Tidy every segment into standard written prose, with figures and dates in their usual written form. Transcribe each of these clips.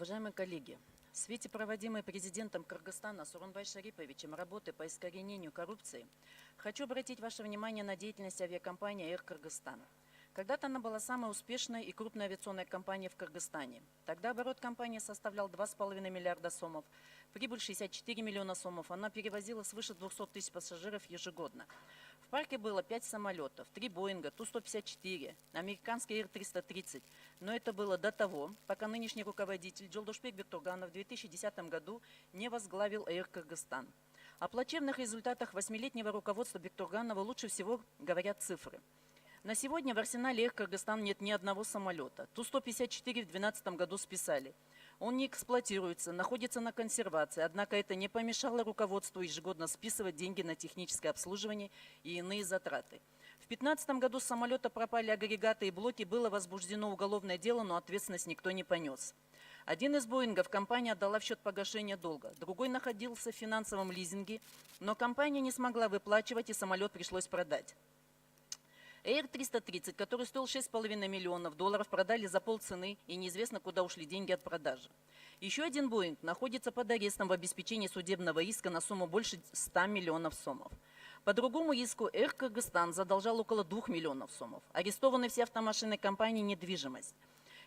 Уважаемые коллеги, в свете проводимой президентом Кыргызстана Сооронбай Шариповичем работы по искоренению коррупции, хочу обратить ваше внимание на деятельность авиакомпании «Air Кыргызстан». Когда-то она была самой успешной и крупной авиационной компанией в Кыргызстане. Тогда оборот компании составлял 2,5 миллиарда сомов, прибыль 64 миллиона сомов. Она перевозила свыше 200 тысяч пассажиров ежегодно. В парке было 5 самолетов, 3 Боинга, Ту-154, американский Ир-330. Но это было до того, пока нынешний руководитель Жолдошбек Бектурганов в 2010 году не возглавил Air Кыргызстан. О плачевных результатах 8-летнего руководства Бектурганова лучше всего говорят цифры. На сегодня в арсенале Air Кыргызстан нет ни одного самолета. Ту-154 в 2012 году списали. Он не эксплуатируется, находится на консервации, однако это не помешало руководству ежегодно списывать деньги на техническое обслуживание и иные затраты. В 2015 году с самолета пропали агрегаты и блоки, было возбуждено уголовное дело, но ответственность никто не понес. Один из Боингов компания отдала в счет погашения долга, другой находился в финансовом лизинге, но компания не смогла выплачивать и самолет пришлось продать. Ир-330, который стоил 6,5 миллионов долларов, продали за полцены, и неизвестно, куда ушли деньги от продажи. Еще один Боинг находится под арестом в обеспечении судебного иска на сумму больше 100 миллионов сомов. По другому иску Air Кыргызстан задолжал около 2 миллионов сомов. Арестованы все автомашины компании «Недвижимость».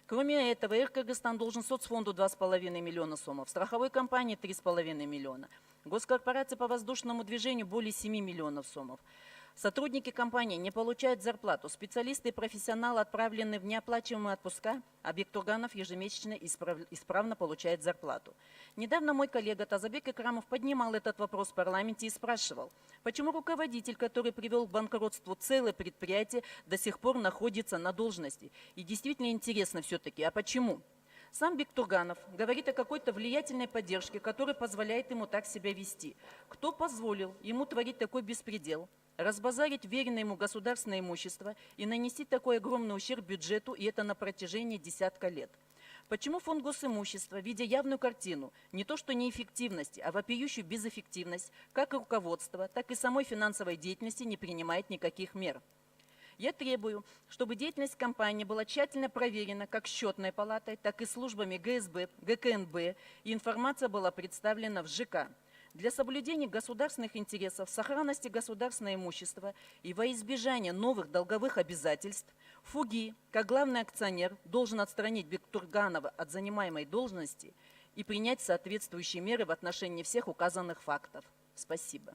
Кроме этого, Air Кыргызстан должен соцфонду 2,5 миллиона сомов, страховой компании 3,5 миллиона, госкорпорации по воздушному движению более 7 миллионов сомов. Сотрудники компании не получают зарплату, специалисты и профессионалы отправлены в неоплачиваемые отпуска, а Бектурганов ежемесячно исправно получает зарплату. Недавно мой коллега Тазабек Икрамов поднимал этот вопрос в парламенте и спрашивал, почему руководитель, который привел к банкротству целое предприятие, до сих пор находится на должности. И действительно интересно все-таки, а почему? Сам Бектурганов говорит о какой-то влиятельной поддержке, которая позволяет ему так себя вести. Кто позволил ему творить такой беспредел, разбазарить веренное ему государственное имущество и нанести такой огромный ущерб бюджету, и это на протяжении десятка лет? Почему фонд госимущества, видя явную картину, не то что неэффективности, а вопиющую безэффективность, как руководства, так и самой финансовой деятельности не принимает никаких мер? Я требую, чтобы деятельность компании была тщательно проверена как счетной палатой, так и службами ГСБ, ГКНБ, и информация была представлена в ЖК. Для соблюдения государственных интересов, сохранности государственного имущества и во избежание новых долговых обязательств, ФУГИ, как главный акционер, должен отстранить Бектурганова от занимаемой должности и принять соответствующие меры в отношении всех указанных фактов. Спасибо.